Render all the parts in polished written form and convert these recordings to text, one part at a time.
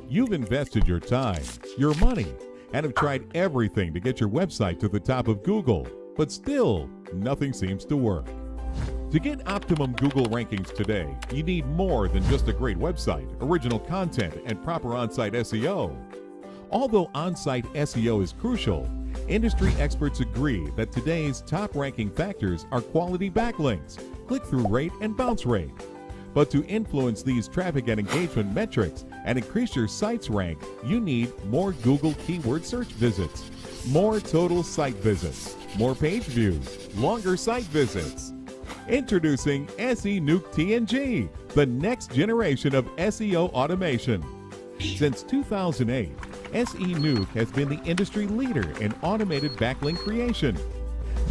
You've invested your time, your money, and have tried everything to get your website to the top of Google, but still, nothing seems to work. To get optimum Google rankings today, you need more than just a great website, original content, and proper on-site SEO. Although on-site SEO is crucial, industry experts agree that today's top-ranking factors are quality backlinks, click-through rate, and bounce rate. But to influence these traffic and engagement metrics and increase your site's rank, you need more Google keyword search visits, more total site visits, more page views, longer site visits. Introducing Senuke TNG, the next generation of SEO automation. Since 2008, Senuke has been the industry leader in automated backlink creation.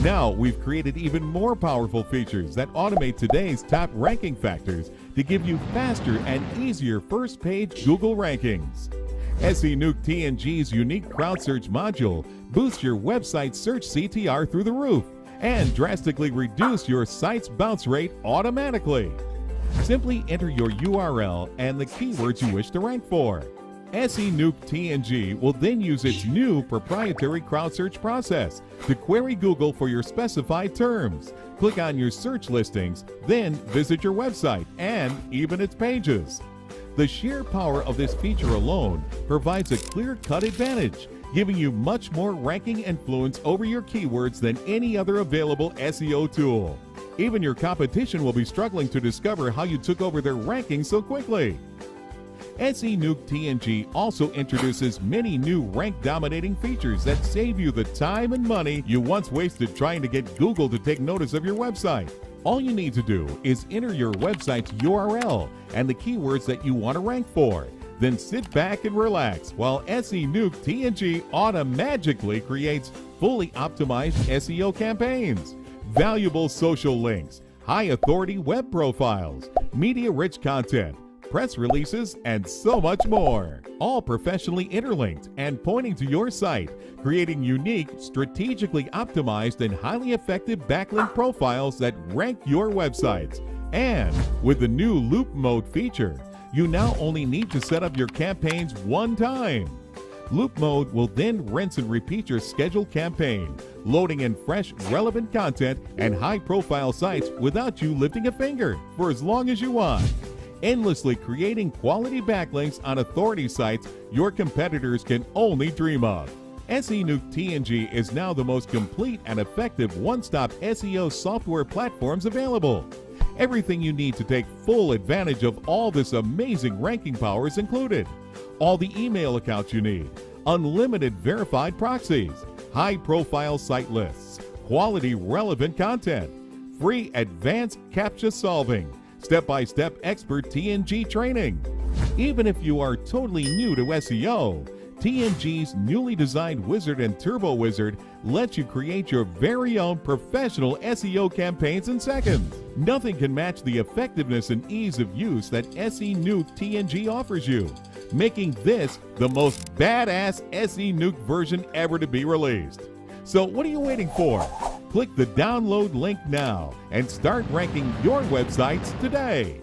Now we've created even more powerful features that automate today's top ranking factors to give you faster and easier first page Google rankings. Senuke TNG's unique crowd search module boosts your website's search CTR through the roof and drastically reduce your site's bounce rate automatically. Simply enter your URL and the keywords you wish to rank for. Senuke TNG will then use its new proprietary crowd search process to query Google for your specified terms. Click on your search listings, then visit your website and even its pages. The sheer power of this feature alone provides a clear-cut advantage, giving you much more ranking influence over your keywords than any other available SEO tool. Even your competition will be struggling to discover how you took over their rankings so quickly. Senuke TNG also introduces many new rank-dominating features that save you the time and money you once wasted trying to get Google to take notice of your website. All you need to do is enter your website's URL and the keywords that you want to rank for. Then sit back and relax while Senuke TNG auto-magically creates fully optimized SEO campaigns, valuable social links, high-authority web profiles, media-rich content, press releases, and so much more. All professionally interlinked and pointing to your site, creating unique, strategically optimized, and highly effective backlink profiles that rank your websites. And with the new loop mode feature, you now only need to set up your campaigns one time. Loop mode will then rinse and repeat your scheduled campaign, loading in fresh, relevant content and high-profile sites without you lifting a finger for as long as you want. Endlessly creating quality backlinks on authority sites your competitors can only dream of. Senuke TNG is now the most complete and effective one-stop SEO software platforms available. Everything you need to take full advantage of all this amazing ranking power is included. All the email accounts you need, unlimited verified proxies, high-profile site lists, quality relevant content, free advanced captcha solving, step-by-step expert TNG training. Even if you are totally new to SEO, TNG's newly designed Wizard and Turbo Wizard lets you create your very own professional SEO campaigns in seconds. Nothing can match the effectiveness and ease of use that Senuke TNG offers you, making this the most badass Senuke version ever to be released. So what are you waiting for? Click the download link now and start ranking your websites today.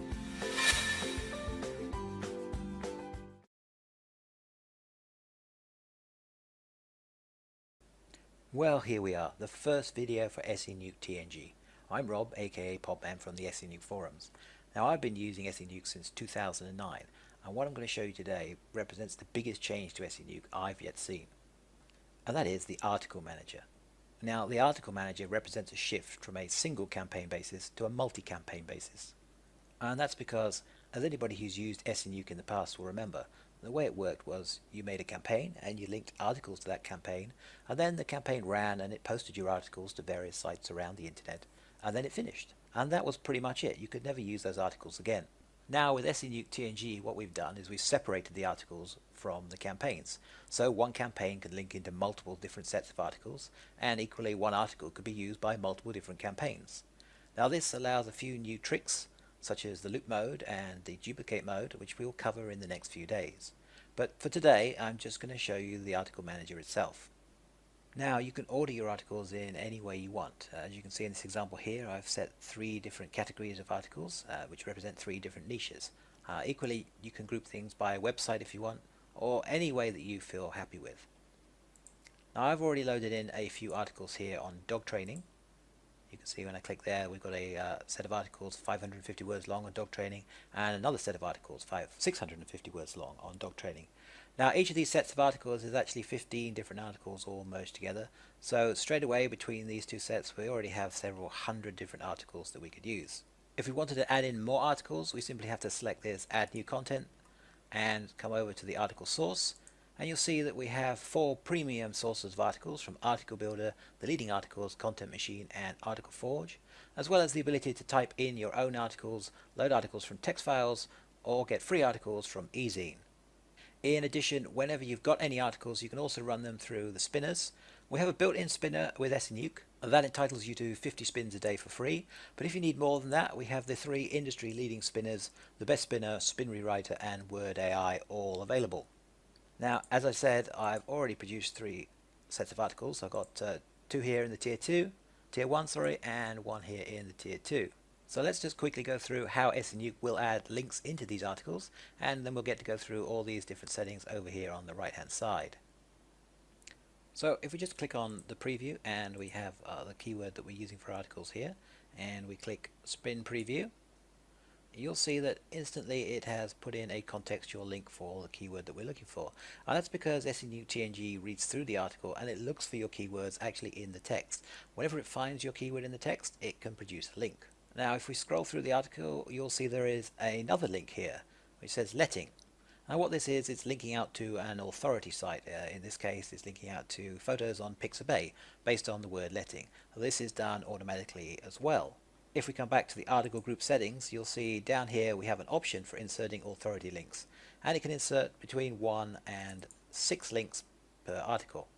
Well, here we are, the first video for Senuke TNG. I'm Rob, aka Popman from the Senuke forums. Now, I've been using Senuke since 2009, and what I'm going to show you today represents the biggest change to Senuke I've yet seen. And that is the Article Manager. Now, the Article Manager represents a shift from a single campaign basis to a multi-campaign basis. And that's because, as anybody who's used Senuke in the past will remember, the way it worked was you made a campaign and you linked articles to that campaign, and then the campaign ran and it posted your articles to various sites around the internet, and then it finished. And that was pretty much it. You could never use those articles again. Now with Senuke TNG, what we've done is we've separated the articles from the campaigns. So one campaign can link into multiple different sets of articles, and equally one article could be used by multiple different campaigns. Now this allows a few new tricks, such as the loop mode and the duplicate mode, which we will cover in the next few days. But for today, I'm just going to show you the Article Manager itself. Now you can order your articles in any way you want. As you can see in this example here, I've set 3 different categories of articles which represent 3 different niches. Equally, you can group things by website if you want, or any way that you feel happy with. Now I've already loaded in a few articles here on dog training. You can see when I click there, we've got a set of articles 550 words long on dog training, and another set of articles 650 words long on dog training. Now each of these sets of articles is actually 15 different articles all merged together, so straight away between these two sets we already have several hundred different articles that we could use. If we wanted to add in more articles, we simply have to select this Add New Content and come over to the article source, and you'll see that we have 4 premium sources of articles from Article Builder, the leading articles, Content Machine, and Article Forge, as well as the ability to type in your own articles, load articles from text files, or get free articles from eZine. In addition, whenever you've got any articles, you can also run them through the spinners. We have a built-in spinner with Senuke that entitles you to 50 spins a day for free, but if you need more than that, we have the 3 industry leading spinners, the Best Spinner, Spin Rewriter, and Word AI, all available. Now, as I said, I've already produced 3 sets of articles. I've got 2 here in the tier 1, and 1 here in the tier 2. So let's just quickly go through how Senuke will add links into these articles, and then we'll get to go through all these different settings over here on the right hand side. So if we just click on the preview, and we have the keyword that we're using for articles here, and we click Spin Preview, you'll see that instantly it has put in a contextual link for the keyword that we're looking for. And that's because Senuke TNG reads through the article and it looks for your keywords actually in the text. Whenever it finds your keyword in the text, it can produce a link. Now if we scroll through the article, you'll see there is another link here which says letting. Now what this is, it's linking out to an authority site. In this case, it's linking out to photos on Pixabay based on the word letting. This is done automatically as well. If we come back to the article group settings, you'll see down here we have an option for inserting authority links, and it can insert between 1 and 6 links per article,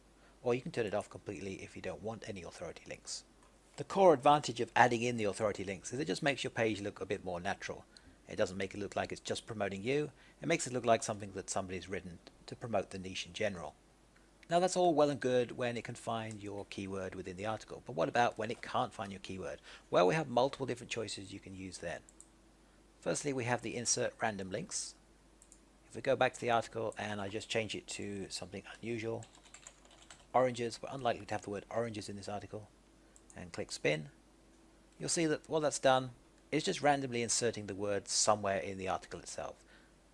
or you can turn it off completely if you don't want any authority links. The core advantage of adding in the authority links is it just makes your page look a bit more natural. It doesn't make it look like it's just promoting you, it makes it look like something that somebody's written to promote the niche in general. Now that's all well and good when it can find your keyword within the article, but what about when it can't find your keyword? Well, we have multiple different choices you can use then. Firstly, we have the insert random links. If we go back to the article and I just change it to something unusual, oranges, we're unlikely to have the word oranges in this article, and click spin, you'll see that what that's done is just randomly inserting the word somewhere in the article itself.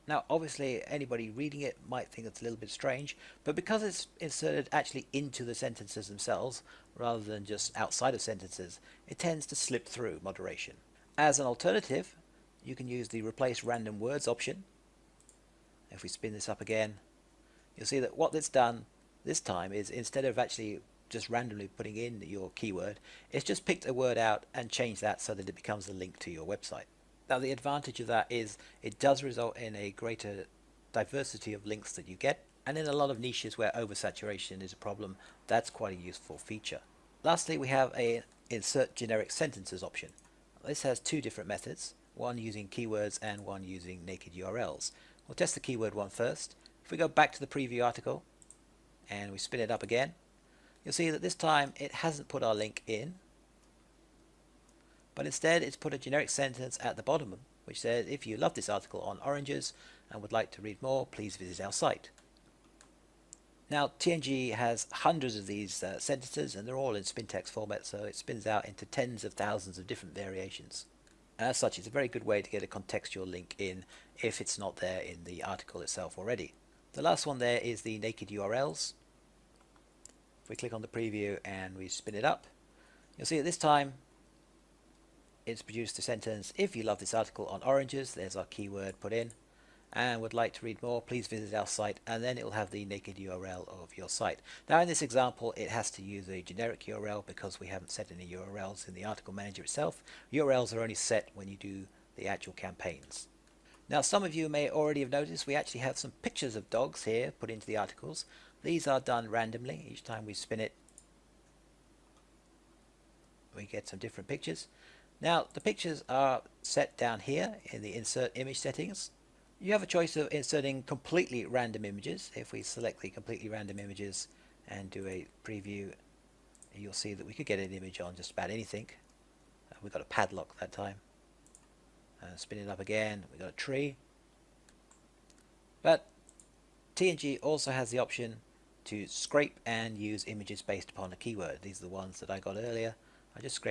Now obviously anybody reading it might think it's a little bit strange, but because it's inserted actually into the sentences themselves rather than just outside of sentences, it tends to slip through moderation. As an alternative, you can use the replace random words option. If we spin this up again, you'll see that what it's done this time is instead of actually just randomly putting in your keyword, it's just picked a word out and changed that so that it becomes a link to your website. Now the advantage of that is it does result in a greater diversity of links that you get, and in a lot of niches where oversaturation is a problem, that's quite a useful feature. Lastly, we have a insert generic sentences option. This has 2 different methods, one using keywords and one using naked URLs. We'll test the keyword one first. If we go back to the preview article and we spin it up again, you'll see that this time it hasn't put our link in, but instead it's put a generic sentence at the bottom which says, if you love this article on oranges and would like to read more, please visit our site. Now TNG has hundreds of these sentences, and they're all in spin text format, so it spins out into tens of thousands of different variations. And as such, it's a very good way to get a contextual link in if it's not there in the article itself already. The last one there is the naked URLs. If we click on the preview and we spin it up, you'll see at this time it's produced a sentence, if you love this article on oranges, there's our keyword put in, and would like to read more, please visit our site, and then it will have the naked URL of your site. Now in this example it has to use a generic URL because we haven't set any URLs in the article manager itself. URLs are only set when you do the actual campaigns. Now some of you may already have noticed we actually have some pictures of dogs here put into the articles. These are done randomly. Each time we spin it we get some different pictures. Now the pictures are set down here in the insert image settings. You have a choice of inserting completely random images. If we select the completely random images and do a preview, you'll see that we could get an image on just about anything. We've got a padlock that time. Spin it up again, we've got a tree. But TNG also has the option to scrape and use images based upon a keyword. These are the ones that I got earlier. I just scraped